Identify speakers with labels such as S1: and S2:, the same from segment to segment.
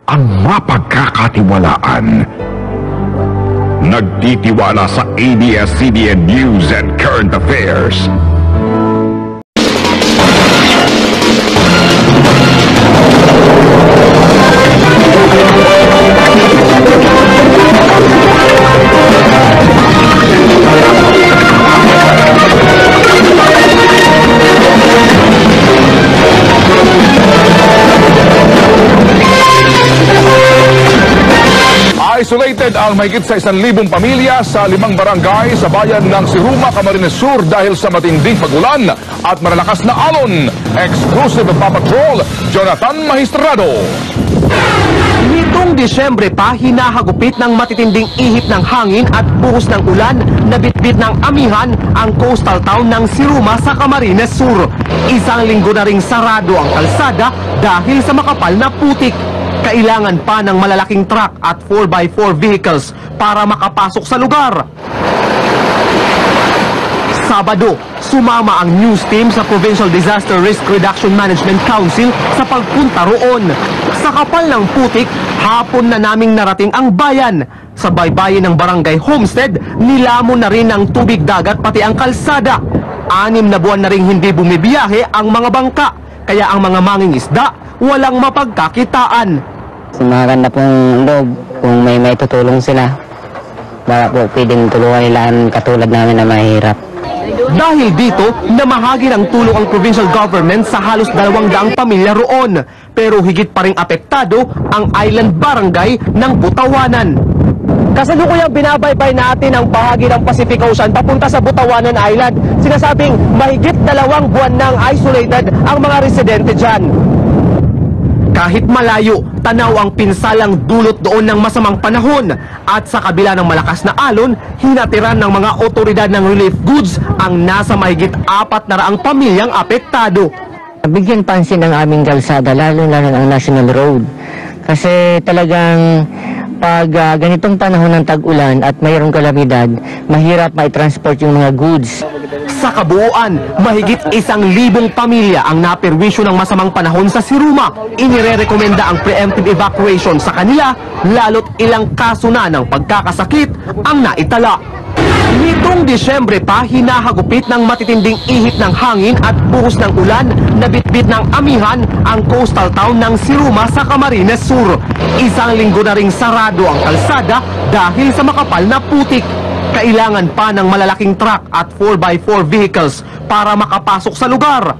S1: ang mapagkakatiwalaan. Nagtitiwala sa ABS-CBN News and Current Affairs. Isolated ang mahigit sa 1,000 pamilya sa 5 barangay sa bayan ng Siruma, Camarines Sur dahil sa matinding pagulan at malalakas na alon. Exclusive Paw Patrol, Jonathan Magistrado.
S2: Nitong Disyembre pa, hinahagupit ng matitinding ihip ng hangin at buhos ng ulan na bitbit ng amihan ang coastal town ng Siruma sa Camarines Sur. Isang linggo na ring sarado ang kalsada dahil sa makapal na putik. Kailangan pa ng malalaking truck at 4x4 vehicles para makapasok sa lugar. Sabado, sumama ang news team sa Provincial Disaster Risk Reduction Management Council sa pagpunta roon. Sa kapal ng putik, hapon na naming narating ang bayan. Sa baybayin ng Barangay Homestead, nilamon na rin ng tubig dagat pati ang kalsada. 6 na buwan na rin hindi bumibiyahe ang mga bangka, kaya ang mga mangingisda walang mapagkakitaan.
S3: Maganda pong loob kung may tutulong sila. Baka po pwedeng tulungan nila ang katulad namin na mahirap.
S2: Dahil dito, namahagi ng tulong ang provincial government sa halos 200 pamilya roon. Pero higit pa ring apektado ang island barangay ng Butawanan. Kasalukuyang binabaybay natin ang bahagi ng Pacific Ocean papunta sa Butawanan Island. Sinasabing mahigit 2 buwan nang isolated ang mga residente dyan. Kahit malayo, tanaw ang pinsalang dulot doon ng masamang panahon. At sa kabila ng malakas na alon, hinatiran ng mga otoridad ng relief goods ang nasa mahigit 400 pamilyang apektado.
S3: Bigyan pansin ang aming kalsada, lalo-lalo ang National Road. Kasi talagang pag ganitong panahon ng tag-ulan at mayroong kalamidad, mahirap mai-transport yung mga goods.
S2: Sa kabuuan, mahigit 1,000 pamilya ang naperwisyo ng masamang panahon sa Siruma. Inirerekomenda ang preemptive evacuation sa kanila, lalo't ilang kaso na ng pagkakasakit ang naitala. Nitong Disyembre pa, hinahagupit ng matitinding ihip ng hangin at buhos ng ulan na bitbit ng amihan ang coastal town ng Siruma sa Camarines Sur. Isang linggo na ring sarado ang kalsada dahil sa makapal na putik. Kailangan pa ng malalaking truck at 4x4 vehicles para makapasok sa lugar.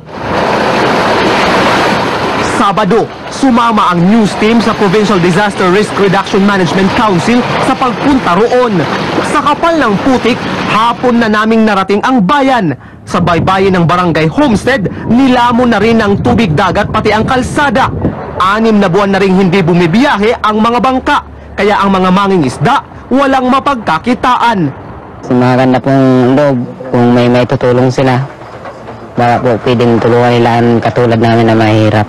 S2: Sabado, sumama ang news team sa Provincial Disaster Risk Reduction Management Council sa pagpunta roon. Sa kapal ng putik, hapon na naming narating ang bayan. Sa baybayin ng Barangay Homestead, nilamon na rin ng tubig dagat pati ang kalsada. 6 na buwan na rin hindi bumibiyahe ang mga bangka, kaya ang mga mangingisda walang mapagkakitaan.
S3: Maganda pong loob kung may tutulong sila. Baka po pwedeng tulungan nila ang katulad namin na mahirap.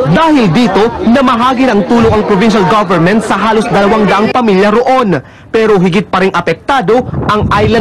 S2: Dahil dito, namahagi ng tulong ang provincial government sa halos 200 pamilya roon. Pero higit pa ring apektado ang island